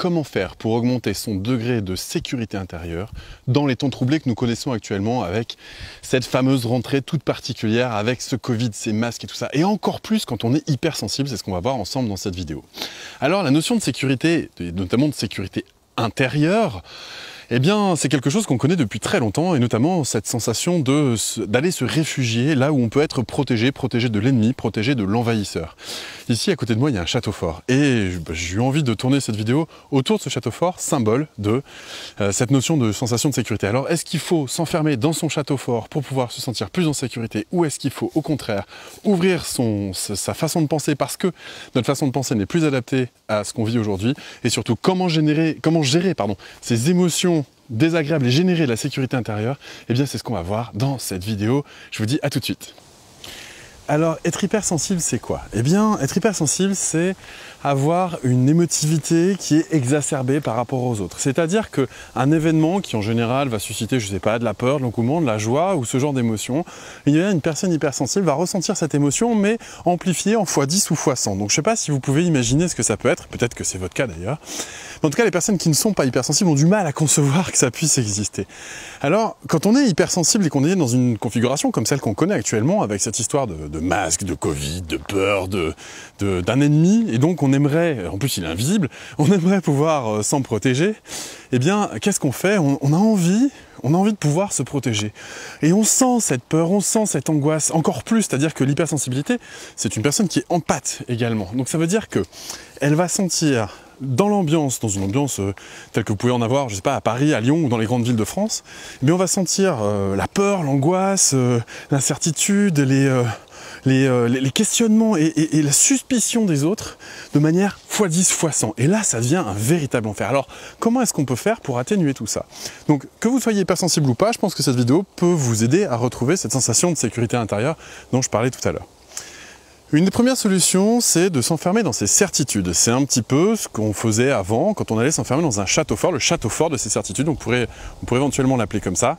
comment faire pour augmenter son degré de sécurité intérieure dans les temps troublés que nous connaissons actuellement avec cette fameuse rentrée toute particulière, avec ce Covid, ces masques et tout ça. Et encore plus quand on est hypersensible, c'est ce qu'on va voir ensemble dans cette vidéo. Alors la notion de sécurité, et notamment de sécurité intérieure, eh bien, c'est quelque chose qu'on connaît depuis très longtemps, et notamment cette sensation d'aller se réfugier là où on peut être protégé de l'ennemi, protégé de l'envahisseur. Ici, à côté de moi, il y a un château fort, et j'ai eu envie de tourner cette vidéo autour de ce château fort, symbole de cette notion de sensation de sécurité. Alors, est-ce qu'il faut s'enfermer dans son château fort pour pouvoir se sentir plus en sécurité, ou est-ce qu'il faut, au contraire, ouvrir sa façon de penser parce que notre façon de penser n'est plus adaptée à ce qu'on vit aujourd'hui, et surtout, comment gérer ces émotions désagréable et générer de la sécurité intérieure, eh bien c'est ce qu'on va voir dans cette vidéo. Je vous dis à tout de suite. Alors, être hypersensible, c'est quoi? Eh bien, être hypersensible, c'est avoir une émotivité qui est exacerbée par rapport aux autres. C'est-à-dire qu'un événement qui, en général, va susciter, je sais pas, de la peur, de l'engouement, de la joie ou ce genre d'émotion, il y a une personne hypersensible va ressentir cette émotion, mais amplifiée en x10 ou x100. Donc, je sais pas si vous pouvez imaginer ce que ça peut être. Peut-être que c'est votre cas d'ailleurs. Mais en tout cas, les personnes qui ne sont pas hypersensibles ont du mal à concevoir que ça puisse exister. Alors, quand on est hypersensible et qu'on est dans une configuration comme celle qu'on connaît actuellement, avec cette histoire de masque, de Covid, de peur, d'un ennemi, et donc on aimerait, en plus il est invisible, on aimerait pouvoir s'en protéger, eh bien, qu'est-ce qu'on fait? On a envie de pouvoir se protéger. Et on sent cette peur, on sent cette angoisse, encore plus, c'est-à-dire que l'hypersensibilité, c'est une personne qui est empathe également. Donc ça veut dire que elle va sentir dans une ambiance telle que vous pouvez en avoir, je sais pas, à Paris, à Lyon ou dans les grandes villes de France, mais on va sentir la peur, l'angoisse, l'incertitude, les questionnements et la suspicion des autres de manière x10, x100. Et là, ça devient un véritable enfer. Alors, comment est-ce qu'on peut faire pour atténuer tout ça? Donc, que vous soyez hypersensible ou pas, je pense que cette vidéo peut vous aider à retrouver cette sensation de sécurité intérieure dont je parlais tout à l'heure. Une des premières solutions, c'est de s'enfermer dans ses certitudes. C'est un petit peu ce qu'on faisait avant quand on allait s'enfermer dans un château fort, le château fort de ses certitudes, on pourrait éventuellement l'appeler comme ça.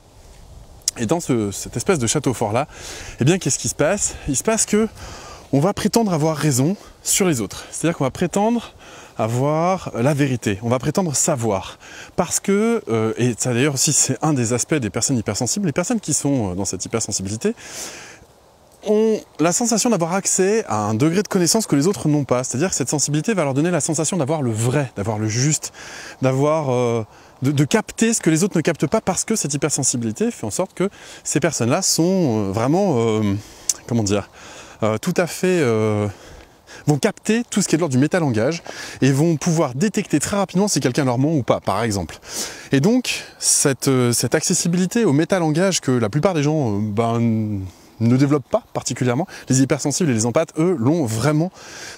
Et dans cette espèce de château fort-là, eh bien, qu'est-ce qui se passe? Il se passe que on va prétendre avoir raison sur les autres. C'est-à-dire qu'on va prétendre avoir la vérité, on va prétendre savoir. Parce que, et ça d'ailleurs aussi c'est un des aspects des personnes hypersensibles, les personnes qui sont dans cette hypersensibilité, ont la sensation d'avoir accès à un degré de connaissance que les autres n'ont pas. C'est-à-dire que cette sensibilité va leur donner la sensation d'avoir le vrai, d'avoir le juste, d'avoir de capter ce que les autres ne captent pas, parce que cette hypersensibilité fait en sorte que ces personnes-là sont vraiment, tout à fait vont capter tout ce qui est de l'ordre du métalangage et vont pouvoir détecter très rapidement si quelqu'un leur ment ou pas, par exemple. Et donc, cette accessibilité au métalangage que la plupart des gens ne développent pas particulièrement, les hypersensibles et les empathes, eux, l'ont vraiment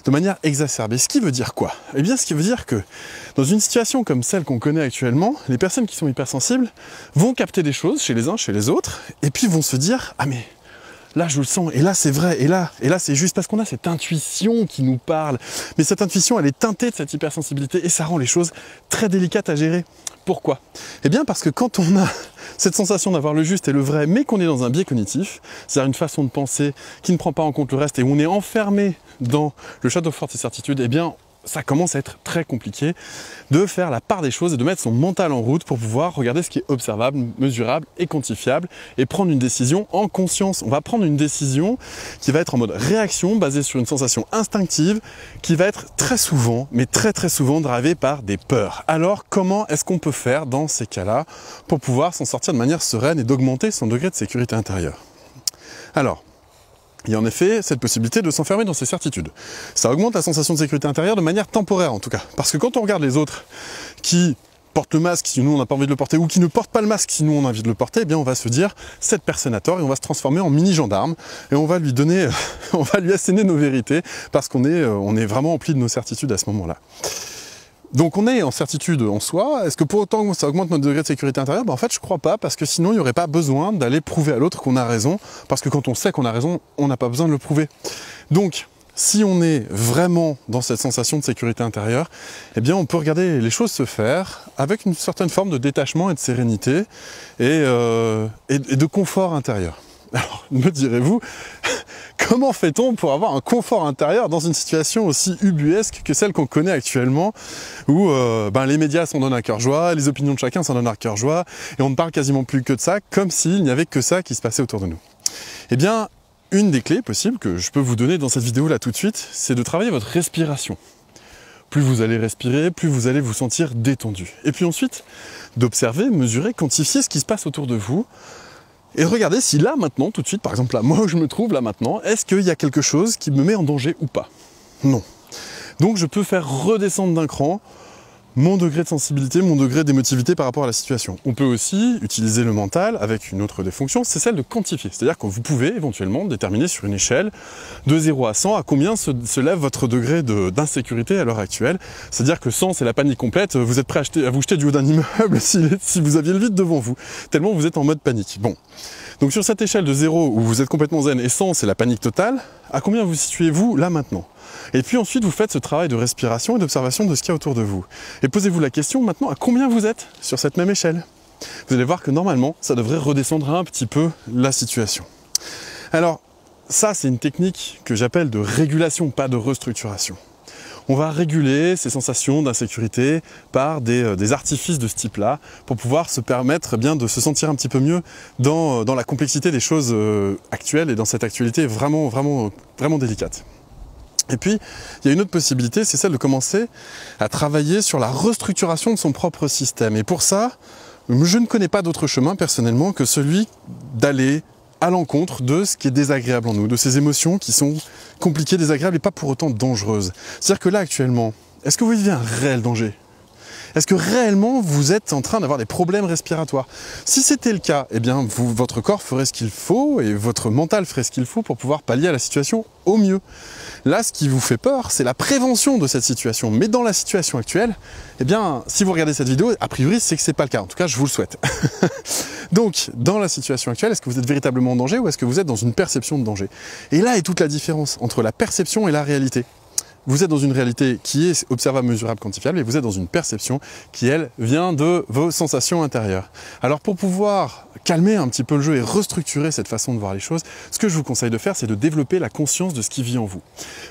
de manière exacerbée. Ce qui veut dire quoi? Eh bien, ce qui veut dire que dans une situation comme celle qu'on connaît actuellement, les personnes qui sont hypersensibles vont capter des choses chez les uns, chez les autres, et puis vont se dire « Ah mais là je le sens, et là c'est vrai, et là c'est juste », parce qu'on a cette intuition qui nous parle. Mais cette intuition, elle est teintée de cette hypersensibilité, et ça rend les choses très délicates à gérer. Pourquoi? Eh bien parce que quand on a cette sensation d'avoir le juste et le vrai, mais qu'on est dans un biais cognitif, c'est-à-dire une façon de penser qui ne prend pas en compte le reste, et où on est enfermé dans le château fort de ses certitudes, eh bien ça commence à être très compliqué de faire la part des choses et de mettre son mental en route pour pouvoir regarder ce qui est observable, mesurable et quantifiable et prendre une décision en conscience. On va prendre une décision qui va être en mode réaction, basée sur une sensation instinctive, qui va être très souvent, mais très souvent drivée par des peurs. Alors, comment est-ce qu'on peut faire dans ces cas-là pour pouvoir s'en sortir de manière sereine et d'augmenter son degré de sécurité intérieure? Alors, il y a en effet cette possibilité de s'enfermer dans ses certitudes. Ça augmente la sensation de sécurité intérieure de manière temporaire en tout cas. Parce que quand on regarde les autres qui portent le masque si nous on n'a pas envie de le porter, ou qui ne portent pas le masque si nous on a envie de le porter, eh bien on va se dire cette personne a tort, et on va se transformer en mini-gendarme et on va lui donner, on va lui asséner nos vérités parce qu'on est vraiment empli de nos certitudes à ce moment-là. Donc on est en certitude en soi. Est-ce que pour autant ça augmente notre degré de sécurité intérieure? En fait je crois pas, parce que sinon il n'y aurait pas besoin d'aller prouver à l'autre qu'on a raison, parce que quand on sait qu'on a raison, on n'a pas besoin de le prouver. Donc si on est vraiment dans cette sensation de sécurité intérieure, eh bien on peut regarder les choses se faire avec une certaine forme de détachement et de sérénité et de confort intérieur. Alors, me direz-vous, Comment fait-on pour avoir un confort intérieur dans une situation aussi ubuesque que celle qu'on connaît actuellement, où les médias s'en donnent à cœur joie, les opinions de chacun s'en donnent à cœur joie, et on ne parle quasiment plus que de ça, comme s'il n'y avait que ça qui se passait autour de nous. Eh bien, une des clés possibles que je peux vous donner dans cette vidéo-là tout de suite, c'est de travailler votre respiration. Plus vous allez respirer, plus vous allez vous sentir détendu. Et puis ensuite, d'observer, mesurer, quantifier ce qui se passe autour de vous, et regardez si là, maintenant, tout de suite, par exemple là, moi où je me trouve là maintenant, est-ce qu'il y a quelque chose qui me met en danger ou pas? Non. Donc je peux faire redescendre d'un cran mon degré de sensibilité, mon degré d'émotivité par rapport à la situation. On peut aussi utiliser le mental avec une autre des fonctions, c'est celle de quantifier. C'est-à-dire que vous pouvez éventuellement déterminer sur une échelle de 0 à 100 à combien se lève votre degré d'insécurité à l'heure actuelle. C'est-à-dire que 100 c'est la panique complète, vous êtes prêt à vous jeter du haut d'un immeuble si vous aviez le vide devant vous, tellement vous êtes en mode panique. Bon. Donc sur cette échelle de 0 où vous êtes complètement zen et 100 c'est la panique totale, à combien vous situez-vous là maintenant? Et puis ensuite vous faites ce travail de respiration et d'observation de ce qu'il y a autour de vous. Et posez-vous la question maintenant à combien vous êtes sur cette même échelle. Vous allez voir que normalement ça devrait redescendre un petit peu la situation. Alors ça c'est une technique que j'appelle de régulation, pas de restructuration. On va réguler ces sensations d'insécurité par des artifices de ce type-là pour pouvoir se permettre bien de se sentir un petit peu mieux dans la complexité des choses actuelles et dans cette actualité vraiment délicate. Et puis, il y a une autre possibilité, c'est celle de commencer à travailler sur la restructuration de son propre système. Et pour ça, je ne connais pas d'autre chemin personnellement que celui d'aller à l'encontre de ce qui est désagréable en nous, de ces émotions qui sont compliquées, désagréables et pas pour autant dangereuses. C'est-à-dire que là, actuellement, est-ce que vous vivez un réel danger ? Est-ce que réellement vous êtes en train d'avoir des problèmes respiratoires? Si c'était le cas, eh bien votre corps ferait ce qu'il faut et votre mental ferait ce qu'il faut pour pouvoir pallier à la situation au mieux. Là, ce qui vous fait peur, c'est la prévention de cette situation. Mais dans la situation actuelle, eh bien, si vous regardez cette vidéo, a priori, c'est que c'est pas le cas. En tout cas, je vous le souhaite. Donc, dans la situation actuelle, est-ce que vous êtes véritablement en danger ou est-ce que vous êtes dans une perception de danger? Et là est toute la différence entre la perception et la réalité. Vous êtes dans une réalité qui est observable, mesurable, quantifiable, et vous êtes dans une perception qui, elle, vient de vos sensations intérieures. Alors pour pouvoir calmer un petit peu le jeu et restructurer cette façon de voir les choses, ce que je vous conseille de faire, c'est de développer la conscience de ce qui vit en vous.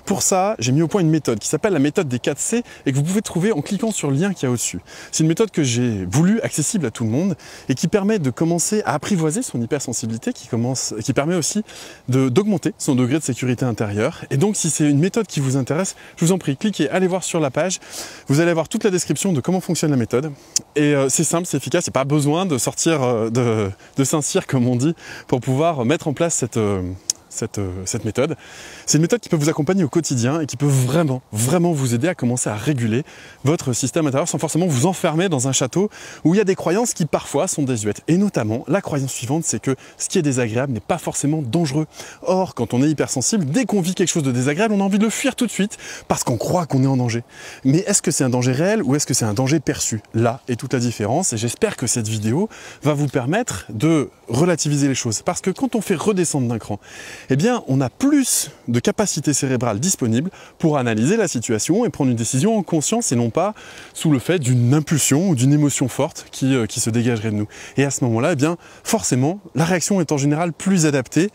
Pour ça, j'ai mis au point une méthode qui s'appelle la méthode des 4 C et que vous pouvez trouver en cliquant sur le lien qu'il y a au-dessus. C'est une méthode que j'ai voulu accessible à tout le monde et qui permet de commencer à apprivoiser son hypersensibilité, qui permet aussi d'augmenter son degré de sécurité intérieure. Et donc, si c'est une méthode qui vous intéresse, je vous en prie, cliquez, allez voir sur la page. Vous allez avoir toute la description de comment fonctionne la méthode. Et c'est simple, c'est efficace, il n'y a pas besoin de sortir de Saint-Cyr, comme on dit, pour pouvoir mettre en place cette méthode. C'est une méthode qui peut vous accompagner au quotidien et qui peut vraiment vous aider à commencer à réguler votre système intérieur sans forcément vous enfermer dans un château où il y a des croyances qui parfois sont désuètes. Et notamment, la croyance suivante, c'est que ce qui est désagréable n'est pas forcément dangereux. Or, quand on est hypersensible, dès qu'on vit quelque chose de désagréable, on a envie de le fuir tout de suite parce qu'on croit qu'on est en danger. Mais est-ce que c'est un danger réel ou est-ce que c'est un danger perçu? Là est toute la différence et j'espère que cette vidéo va vous permettre de relativiser les choses. Parce que quand on fait redescendre d'un cran, eh bien, on a plus de capacité cérébrale disponible pour analyser la situation et prendre une décision en conscience et non pas sous le fait d'une impulsion ou d'une émotion forte qui se dégagerait de nous. Et à ce moment-là, eh bien, forcément, la réaction est en général plus adaptée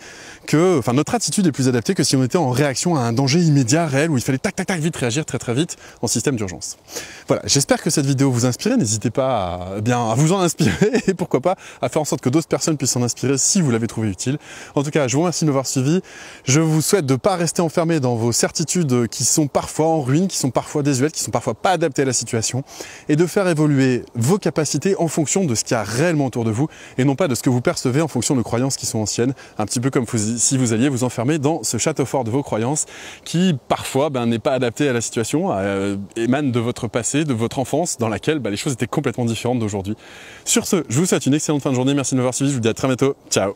notre attitude est plus adaptée que si on était en réaction à un danger immédiat, réel, où il fallait tac, vite réagir très vite en système d'urgence. Voilà, j'espère que cette vidéo vous inspire. N'hésitez pas à vous en inspirer et pourquoi pas à faire en sorte que d'autres personnes puissent s'en inspirer si vous l'avez trouvé utile. En tout cas, je vous remercie de m'avoir suivi. Je vous souhaite de ne pas rester enfermé dans vos certitudes qui sont parfois en ruine, qui sont parfois désuètes, qui sont parfois pas adaptées à la situation, et de faire évoluer vos capacités en fonction de ce qu'il y a réellement autour de vous, et non pas de ce que vous percevez en fonction de croyances qui sont anciennes, un petit peu comme si vous alliez vous enfermer dans ce château fort de vos croyances, qui parfois n'est pas adapté à la situation, émane de votre passé, de votre enfance, dans laquelle les choses étaient complètement différentes d'aujourd'hui. Sur ce, je vous souhaite une excellente fin de journée, merci de m'avoir suivi, je vous dis à très bientôt, ciao.